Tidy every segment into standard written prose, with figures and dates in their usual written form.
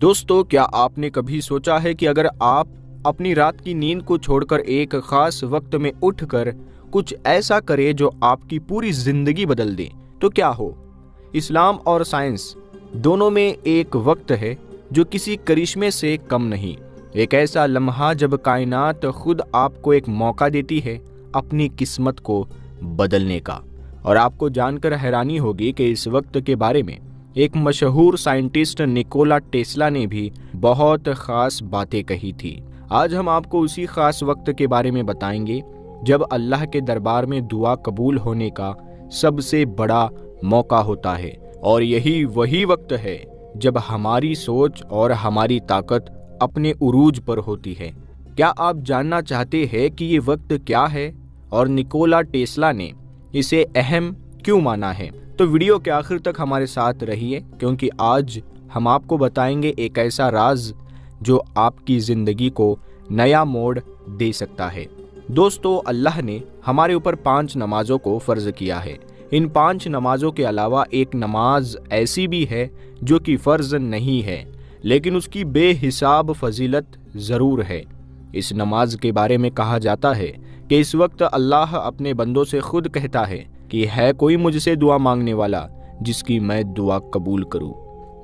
दोस्तों, क्या आपने कभी सोचा है कि अगर आप अपनी रात की नींद को छोड़कर एक खास वक्त में उठकर कुछ ऐसा करें जो आपकी पूरी जिंदगी बदल दे, तो क्या हो? इस्लाम और साइंस दोनों में एक वक्त है जो किसी करिश्मे से कम नहीं। एक ऐसा लम्हा जब कायनात खुद आपको एक मौका देती है अपनी किस्मत को बदलने का। और आपको जानकर हैरानी होगी कि इस वक्त के बारे में एक मशहूर साइंटिस्ट निकोला टेस्ला ने भी बहुत खास बातें कही थी। आज हम आपको उसी खास वक्त के बारे में बताएंगे जब अल्लाह के दरबार में दुआ कबूल होने का सबसे बड़ा मौका होता है। और यही वही वक्त है जब हमारी सोच और हमारी ताकत अपने उरूज पर होती है। क्या आप जानना चाहते हैं कि ये वक्त क्या है और निकोला टेस्ला ने इसे अहम क्यों माना है? तो वीडियो के आखिर तक हमारे साथ रहिए, क्योंकि आज हम आपको बताएंगे एक ऐसा राज जो आपकी ज़िंदगी को नया मोड़ दे सकता है। दोस्तों, अल्लाह ने हमारे ऊपर 5 नमाजों को फ़र्ज किया है। इन 5 नमाजों के अलावा एक नमाज ऐसी भी है जो कि फ़र्ज नहीं है, लेकिन उसकी बेहिसाब फजीलत ज़रूर है। इस नमाज के बारे में कहा जाता है कि इस वक्त अल्लाह अपने बंदों से खुद कहता है कि है कोई मुझसे दुआ मांगने वाला जिसकी मैं दुआ कबूल करूं।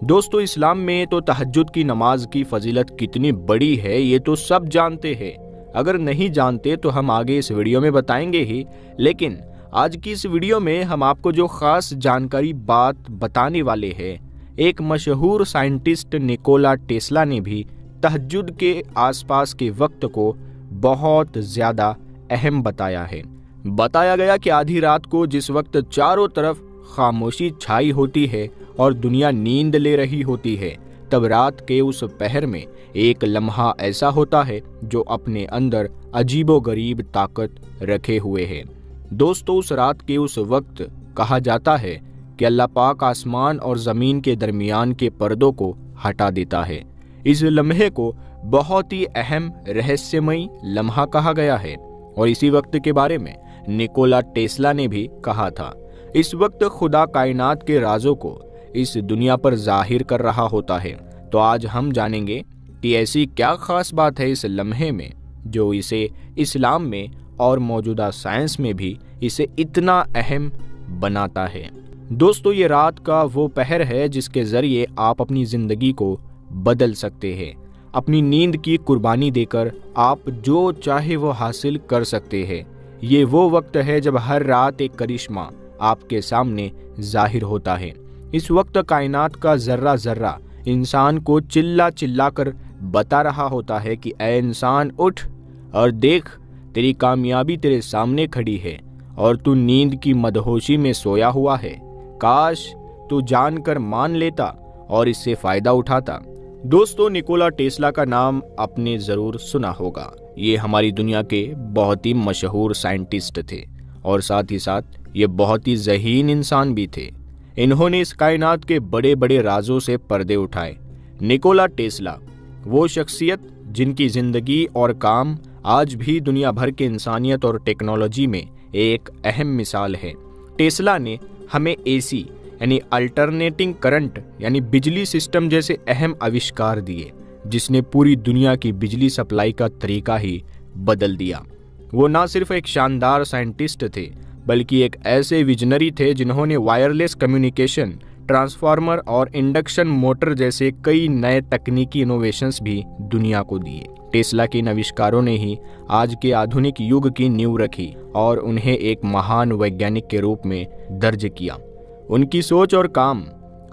दोस्तों, इस्लाम में तो तहज्जुद की नमाज की फजीलत कितनी बड़ी है ये तो सब जानते हैं। अगर नहीं जानते तो हम आगे इस वीडियो में बताएंगे ही, लेकिन आज की इस वीडियो में हम आपको जो खास जानकारी बात बताने वाले हैं, एक मशहूर साइंटिस्ट निकोला टेस्ला ने भी तहज्जुद के आसपास के वक्त को बहुत ज़्यादा अहम बताया है। बताया गया कि आधी रात को जिस वक्त चारों तरफ खामोशी छाई होती है और दुनिया नींद ले रही होती है, तब रात के उस पहर में एक लम्हा ऐसा होता है जो अपने अंदर अजीबोगरीब ताकत रखे हुए है। दोस्तों, उस रात के उस वक्त कहा जाता है कि अल्लाह पाक आसमान और ज़मीन के दरमियान के पर्दों को हटा देता है। इस लम्हे को बहुत ही अहम रहस्यमयी लम्हा कहा गया है और इसी वक्त के बारे में निकोला टेस्ला ने भी कहा था। इस वक्त खुदा कायनात के राजों को इस दुनिया पर जाहिर कर रहा होता है। तो आज हम जानेंगे कि ऐसी क्या खास बात है इस लम्हे में जो इसे इस्लाम में और मौजूदा साइंस में भी इसे इतना अहम बनाता है। दोस्तों, ये रात का वो पहर है जिसके ज़रिए आप अपनी ज़िंदगी को बदल सकते हैं। अपनी नींद की कुर्बानी देकर आप जो चाहे वो हासिल कर सकते हैं। ये वो वक्त है जब हर रात एक करिश्मा आपके सामने जाहिर होता है। इस वक्त कायनात का जर्रा जर्रा इंसान को चिल्ला चिल्ला कर बता रहा होता है कि ऐ इंसान, उठ और देख, तेरी कामयाबी तेरे सामने खड़ी है और तू नींद की मदहोशी में सोया हुआ है। काश तू जानकर मान लेता और इससे फ़ायदा उठाता। दोस्तों, निकोला टेस्ला का नाम आपने ज़रूर सुना होगा। ये हमारी दुनिया के बहुत ही मशहूर साइंटिस्ट थे और साथ ही साथ ये बहुत ही ज़हीन इंसान भी थे। इन्होंने इस कायनात के बड़े बड़े राजों से पर्दे उठाए। निकोला टेस्ला वो शख्सियत जिनकी ज़िंदगी और काम आज भी दुनिया भर के इंसानियत और टेक्नोलॉजी में एक अहम मिसाल है। टेस्ला ने हमें एसी यानी अल्टरनेटिंग करंट यानी बिजली सिस्टम जैसे अहम आविष्कार दिए, जिसने पूरी दुनिया की बिजली सप्लाई का तरीका ही बदल दिया। वो ना सिर्फ एक शानदार साइंटिस्ट थे, बल्कि एक ऐसे विजनरी थे जिन्होंने वायरलेस कम्युनिकेशन, ट्रांसफार्मर और इंडक्शन मोटर जैसे कई नए तकनीकी इनोवेशंस भी दुनिया को दिए। टेस्ला के इन आविष्कारों ने ही आज के आधुनिक युग की नींव रखी और उन्हें एक महान वैज्ञानिक के रूप में दर्ज किया। उनकी सोच और काम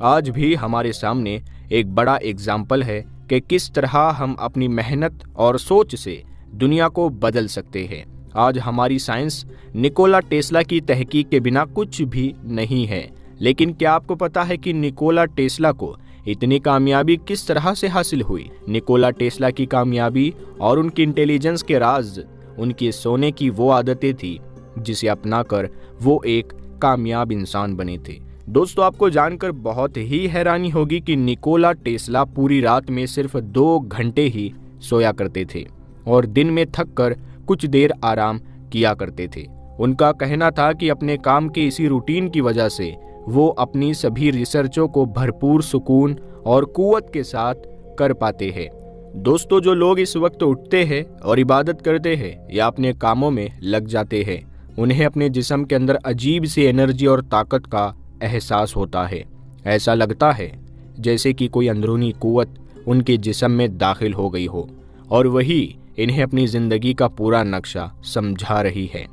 आज भी हमारे सामने एक बड़ा एग्जाम्पल है कि किस तरह हम अपनी मेहनत और सोच से दुनिया को बदल सकते हैं। आज हमारी साइंस निकोला टेस्ला की तहकीक के बिना कुछ भी नहीं है, लेकिन क्या आपको पता है कि निकोला टेस्ला को इतनी कामयाबी किस तरह से हासिल हुई? निकोला टेस्ला की कामयाबी और उनकी इंटेलिजेंस के राज उनकी सोने की वो आदतें थी जिसे अपनाकर वो एक कामयाब इंसान बने थे। दोस्तों, आपको जानकर बहुत ही हैरानी होगी कि निकोला टेस्ला पूरी रात में सिर्फ 2 घंटे ही सोया करते थे और दिन में थक कर कुछ देर आराम किया करते थे। उनका कहना था कि अपने काम के इसी रूटीन की वजह से वो अपनी सभी रिसर्चों को भरपूर सुकून और कुव्वत के साथ कर पाते हैं। दोस्तों, जो लोग इस वक्त उठते हैं और इबादत करते हैं या अपने कामों में लग जाते हैं, उन्हें अपने जिस्म के अंदर अजीब सी एनर्जी और ताकत का एहसास होता है। ऐसा लगता है जैसे कि कोई अंदरूनी कुव्वत उनके जिस्म में दाखिल हो गई हो और वही इन्हें अपनी ज़िंदगी का पूरा नक्शा समझा रही है।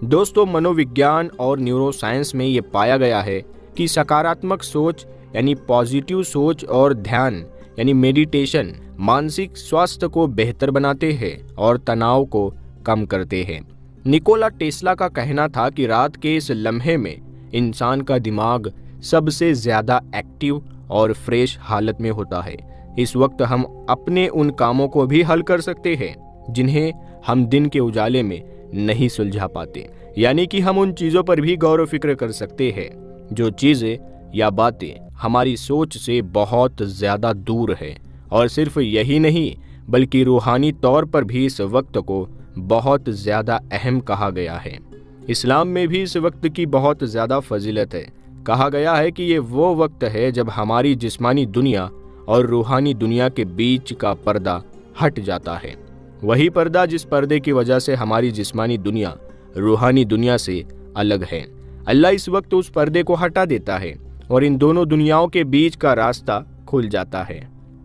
दोस्तों, मनोविज्ञान और न्यूरोसाइंस में ये पाया गया है कि सकारात्मक सोच यानी पॉजिटिव सोच और ध्यान यानी मेडिटेशन मानसिक स्वास्थ्य को बेहतर बनाते हैं और तनाव को कम करते हैं। निकोला टेस्ला का कहना था कि रात के इस लम्हे में इंसान का दिमाग सबसे ज़्यादा एक्टिव और फ्रेश हालत में होता है। इस वक्त हम अपने उन कामों को भी हल कर सकते हैं जिन्हें हम दिन के उजाले में नहीं सुलझा पाते, यानी कि हम उन चीज़ों पर भी गौर व फिक्र कर सकते हैं जो चीज़ें या बातें हमारी सोच से बहुत ज़्यादा दूर है। और सिर्फ यही नहीं बल्कि रूहानी तौर पर भी इस वक्त को बहुत ज़्यादा अहम कहा गया है। इस्लाम में भी इस वक्त की बहुत ज़्यादा फजीलत है। कहा गया है कि ये वो वक्त है जब हमारी जिस्मानी दुनिया और रूहानी दुनिया के बीच का पर्दा हट जाता है। वही पर्दा जिस पर्दे की वजह से हमारी जिस्मानी दुनिया रूहानी दुनिया से अलग है। अल्लाह इस वक्त उस पर्दे को हटा देता है और इन दोनों दुनियाओं के बीच का रास्ता खुल जाता है।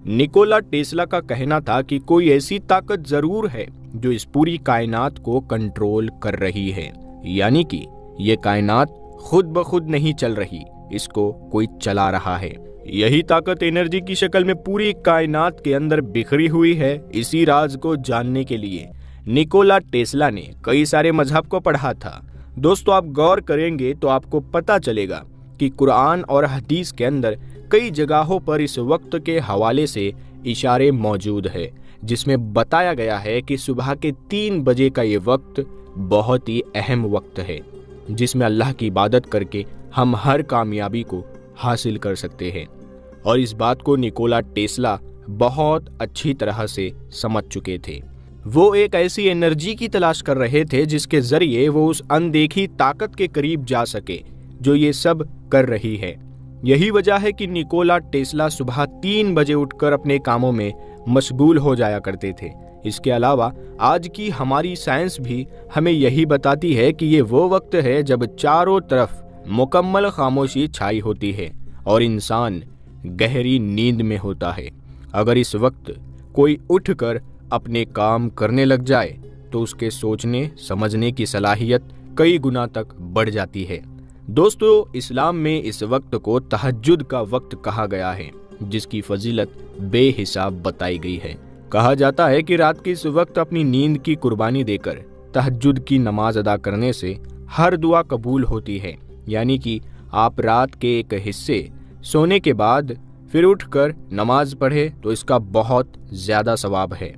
निकोला टेस्ला का कहना था कि कोई ऐसी ताकत जरूर है जो इस पूरी कायनात को कंट्रोल कर रही है, यानी कि ये कायनात खुद ब खुद नहीं चल रही, इसको कोई चला रहा है। यही ताकत एनर्जी की शक्ल में पूरी कायनात के अंदर बिखरी हुई है। इसी राज को जानने के लिए निकोला टेस्ला ने कई सारे मजहब को पढ़ा था। दोस्तों, आप गौर करेंगे तो आपको पता चलेगा कि कुरान और हदीस के अंदर कई जगहों पर इस वक्त के हवाले से इशारे मौजूद है, जिसमें बताया गया है कि सुबह के 3 बजे का ये वक्त बहुत ही अहम वक्त है, जिसमें अल्लाह की इबादत करके हम हर कामयाबी को हासिल कर सकते हैं। और इस बात को निकोला टेस्ला बहुत अच्छी तरह से समझ चुके थे। वो एक ऐसी एनर्जी की तलाश कर रहे थे जिसके जरिए वो उस अनदेखी ताकत के करीब जा सके जो ये सब कर रही है। यही वजह है कि निकोला टेस्ला सुबह 3 बजे उठकर अपने कामों में मशगूल हो जाया करते थे। इसके अलावा आज की हमारी साइंस भी हमें यही बताती है कि ये वो वक्त है जब चारों तरफ मुकम्मल खामोशी छाई होती है और इंसान गहरी नींद में होता है। अगर इस वक्त कोई उठकर अपने काम करने लग जाए तो उसके सोचने समझने की सलाहियत कई गुना तक बढ़ जाती है। दोस्तों, इस्लाम में इस वक्त को तहज्जुद का वक्त कहा गया है, जिसकी फजीलत बेहिसाब बताई गई है। कहा जाता है कि रात के इस वक्त अपनी नींद की कुर्बानी देकर तहज्जुद की नमाज अदा करने से हर दुआ कबूल होती है, यानी कि आप रात के एक हिस्से सोने के बाद फिर उठकर नमाज पढ़े तो इसका बहुत ज़्यादा सवाब है।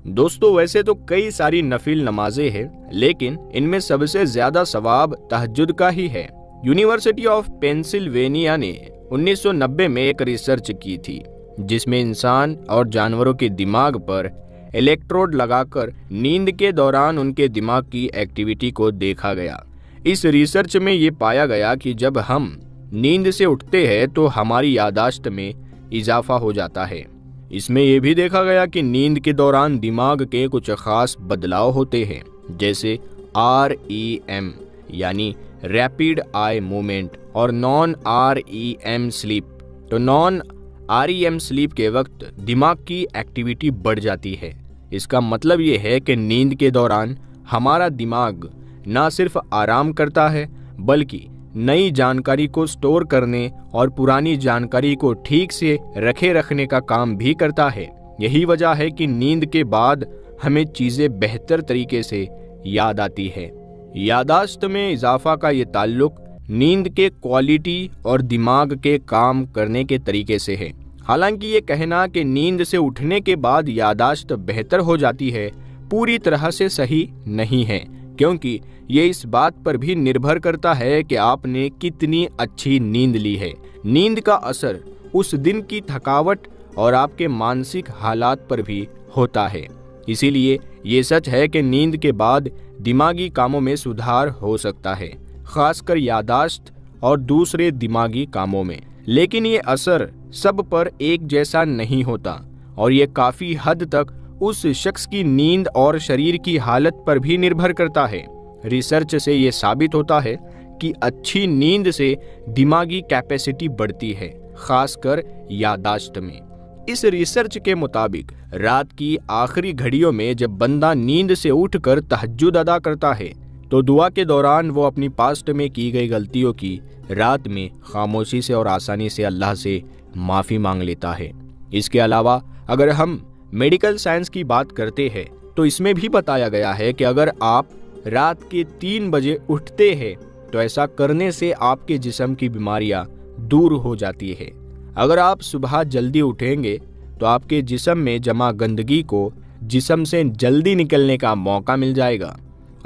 दोस्तों, वैसे तो कई सारी नफिल नमाजें हैं, लेकिन इनमें सबसे ज़्यादा सवाब तहज्जुद का ही है। यूनिवर्सिटी ऑफ पेंसिल्वेनिया ने 1990 में एक रिसर्च की थी, जिसमें इंसान और जानवरों के दिमाग पर इलेक्ट्रोड लगाकर नींद के दौरान उनके दिमाग की एक्टिविटी को देखा गया। इस रिसर्च में ये पाया गया कि जब हम नींद से उठते हैं तो हमारी यादाश्त में इजाफा हो जाता है। इसमें यह भी देखा गया कि नींद के दौरान दिमाग के कुछ खास बदलाव होते हैं, जैसे REM यानी रैपिड आई मूवमेंट और नॉन REM स्लीप। तो नॉन REM स्लीप के वक्त दिमाग की एक्टिविटी बढ़ जाती है। इसका मतलब ये है कि नींद के दौरान हमारा दिमाग ना सिर्फ आराम करता है बल्कि नई जानकारी को स्टोर करने और पुरानी जानकारी को ठीक से रखने का काम भी करता है। यही वजह है कि नींद के बाद हमें चीज़ें बेहतर तरीके से याद आती है। यादाश्त में इजाफा का ये ताल्लुक नींद के क्वालिटी और दिमाग के काम करने के तरीके से है। हालांकि ये कहना कि नींद से उठने के बाद यादाश्त बेहतर हो जाती है पूरी तरह से सही नहीं है, क्योंकि ये इस बात पर भी निर्भर करता है कि आपने कितनी अच्छी नींद ली है। नींद का असर उस दिन की थकावट और आपके मानसिक हालात पर भी होता है। इसीलिए ये सच है कि नींद के बाद दिमागी कामों में सुधार हो सकता है, खासकर यादाश्त और दूसरे दिमागी कामों में। लेकिन ये असर सब पर एक जैसा नहीं होता और ये काफ़ी हद तक उस शख्स की नींद और शरीर की हालत पर भी निर्भर करता है। रिसर्च से ये साबित होता है कि अच्छी नींद से दिमागी कैपेसिटी बढ़ती है, खासकर याददाश्त में। इस रिसर्च के मुताबिक रात की आखिरी घड़ियों में जब बंदा नींद से उठकर तहज्जुद अदा करता है तो दुआ के दौरान वो अपनी पास्ट में की गई गलतियों की रात में खामोशी से और आसानी से अल्लाह से माफ़ी मांग लेता है। इसके अलावा अगर हम मेडिकल साइंस की बात करते हैं तो इसमें भी बताया गया है कि अगर आप रात के 3 बजे उठते हैं तो ऐसा करने से आपके जिस्म की बीमारियां दूर हो जाती है। अगर आप सुबह जल्दी उठेंगे तो आपके जिस्म में जमा गंदगी को जिस्म से जल्दी निकलने का मौका मिल जाएगा।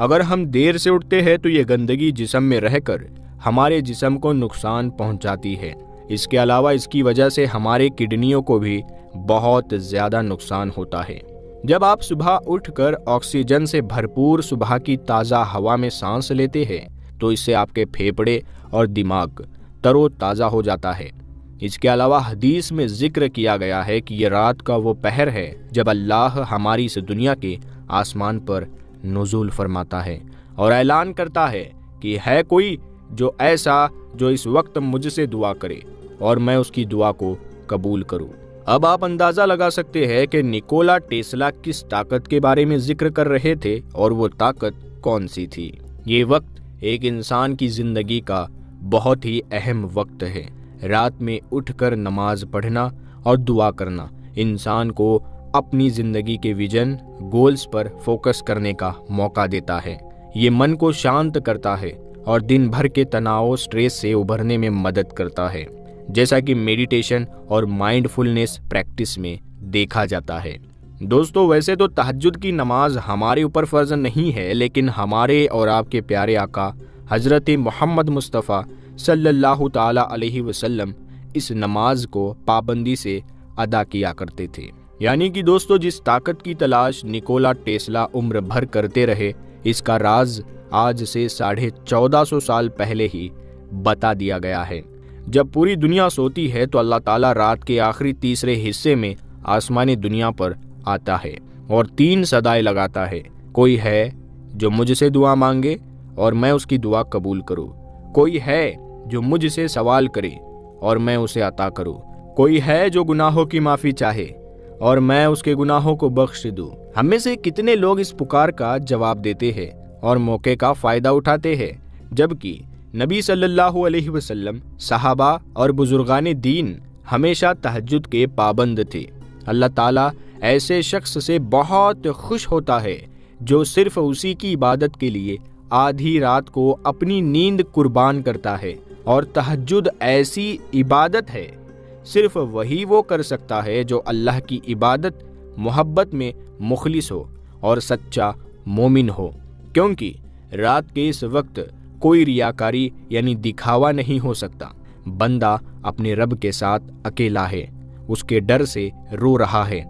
अगर हम देर से उठते हैं तो ये गंदगी जिस्म में रहकर हमारे जिस्म को नुकसान पहुंचाती है। इसके अलावा इसकी वजह से हमारे किडनियों को भी बहुत ज़्यादा नुकसान होता है। जब आप सुबह उठकर ऑक्सीजन से भरपूर सुबह की ताज़ा हवा में सांस लेते हैं तो इससे आपके फेफड़े और दिमाग तरोताज़ा हो जाता है। इसके अलावा हदीस में जिक्र किया गया है कि ये रात का वो पहर है जब अल्लाह हमारी इस दुनिया के आसमान पर नुज़ूल फरमाता है और ऐलान करता है कि है कोई जो ऐसा जो इस वक्त मुझसे दुआ करे और मैं उसकी दुआ को कबूल करूं। अब आप अंदाज़ा लगा सकते हैं कि निकोला टेस्ला किस ताकत के बारे में जिक्र कर रहे थे और वो ताकत कौन सी थी। ये वक्त एक इंसान की ज़िंदगी का बहुत ही अहम वक्त है। रात में उठकर नमाज पढ़ना और दुआ करना इंसान को अपनी ज़िंदगी के विजन गोल्स पर फोकस करने का मौका देता है। ये मन को शांत करता है और दिन भर के तनाव स्ट्रेस से उभरने में मदद करता है, जैसा कि मेडिटेशन और माइंडफुलनेस प्रैक्टिस में देखा जाता है। दोस्तों, वैसे तो तहज्जुद की नमाज हमारे ऊपर फ़र्ज नहीं है, लेकिन हमारे और आपके प्यारे आका हज़रत मोहम्मद मुस्तफ़ा सल्लल्लाहु ताला अलैहि वसल्लम इस नमाज को पाबंदी से अदा किया करते थे। यानी कि दोस्तों, जिस ताकत की तलाश निकोला टेस्ला उम्र भर करते रहे, इसका राज आज से 1450 साल पहले ही बता दिया गया है। जब पूरी दुनिया सोती है तो अल्लाह ताला रात के आखिरी तीसरे हिस्से में आसमानी दुनिया पर आता है और 3 सदाएं लगाता है। कोई है जो मुझसे दुआ मांगे और मैं उसकी दुआ कबूल करूं। कोई है जो मुझसे सवाल करे और मैं उसे अता करूं। कोई है जो गुनाहों की माफ़ी चाहे और मैं उसके गुनाहों को बख्श दूं। हम में से कितने लोग इस पुकार का जवाब देते हैं और मौके का फ़ायदा उठाते हैं, जबकि नबी सल्लल्लाहु अलैहि वसल्लम, सहाबा और बुजुर्गान दीन हमेशा तहज्जुद के पाबंद थे। अल्लाह ताला ऐसे शख्स से बहुत खुश होता है जो सिर्फ उसी की इबादत के लिए आधी रात को अपनी नींद कुर्बान करता है। और तहज्जुद ऐसी इबादत है, सिर्फ वही वो कर सकता है जो अल्लाह की इबादत मोहब्बत में मुखलिस हो और सच्चा मोमिन हो, क्योंकि रात के इस वक्त कोई रियाकारी यानी दिखावा नहीं हो सकता। बंदा अपने रब के साथ अकेला है, उसके डर से रो रहा है,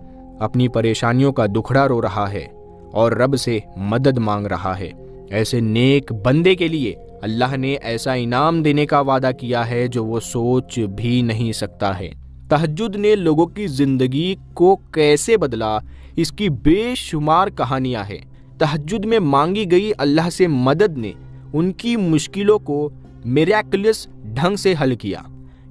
अपनी परेशानियों का दुखड़ा रो रहा है और रब से मदद मांग रहा है। ऐसे नेक बंदे के लिए अल्लाह ने ऐसा इनाम देने का वादा किया है जो वो सोच भी नहीं सकता है। तहज्जुद ने लोगों की जिंदगी को कैसे बदला, इसकी बेशुमार कहानियां हैं। तहज्जुद में मांगी गई अल्लाह से मदद ने उनकी मुश्किलों को मिरेकलस ढंग से हल किया।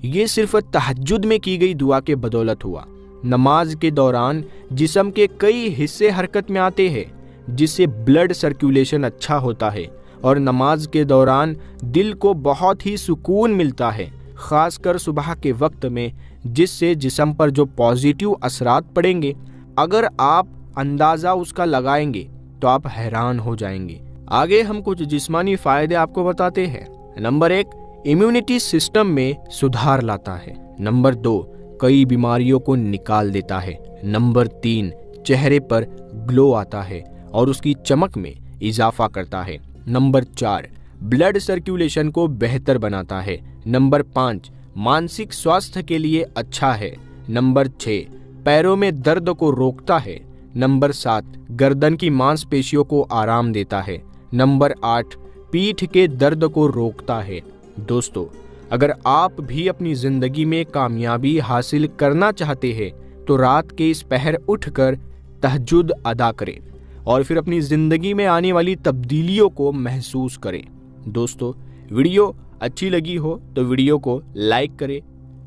ये सिर्फ तहज्जुद में की गई दुआ के बदौलत हुआ। नमाज के दौरान जिस्म के कई हिस्से हरकत में आते हैं, जिससे ब्लड सर्कुलेशन अच्छा होता है और नमाज के दौरान दिल को बहुत ही सुकून मिलता है, ख़ासकर सुबह के वक्त में, जिससे जिस्म पर जो पॉजिटिव असरात पड़ेंगे, अगर आप अंदाज़ा उसका लगाएंगे तो आप हैरान हो जाएंगे। आगे हम कुछ जिस्मानी फ़ायदे आपको बताते हैं। नंबर 1, इम्यूनिटी सिस्टम में सुधार लाता है। नंबर 2, कई बीमारियों को निकाल देता है। नंबर 3, चेहरे पर ग्लो आता है और उसकी चमक में इजाफा करता है। नंबर 4, ब्लड सर्कुलेशन को बेहतर बनाता है। नंबर 5, मानसिक स्वास्थ्य के लिए अच्छा है। नंबर 6, पैरों में दर्द को रोकता है। नंबर 7, गर्दन की मांसपेशियों को आराम देता है। नंबर 8, पीठ के दर्द को रोकता है। दोस्तों, अगर आप भी अपनी ज़िंदगी में कामयाबी हासिल करना चाहते हैं तो रात के इस पहर उठकर तहज्जुद अदा करें और फिर अपनी ज़िंदगी में आने वाली तब्दीलियों को महसूस करें। दोस्तों, वीडियो अच्छी लगी हो तो वीडियो को लाइक करें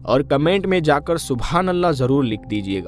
और कमेंट में जाकर सुभान अल्लाह ज़रूर लिख दीजिएगा।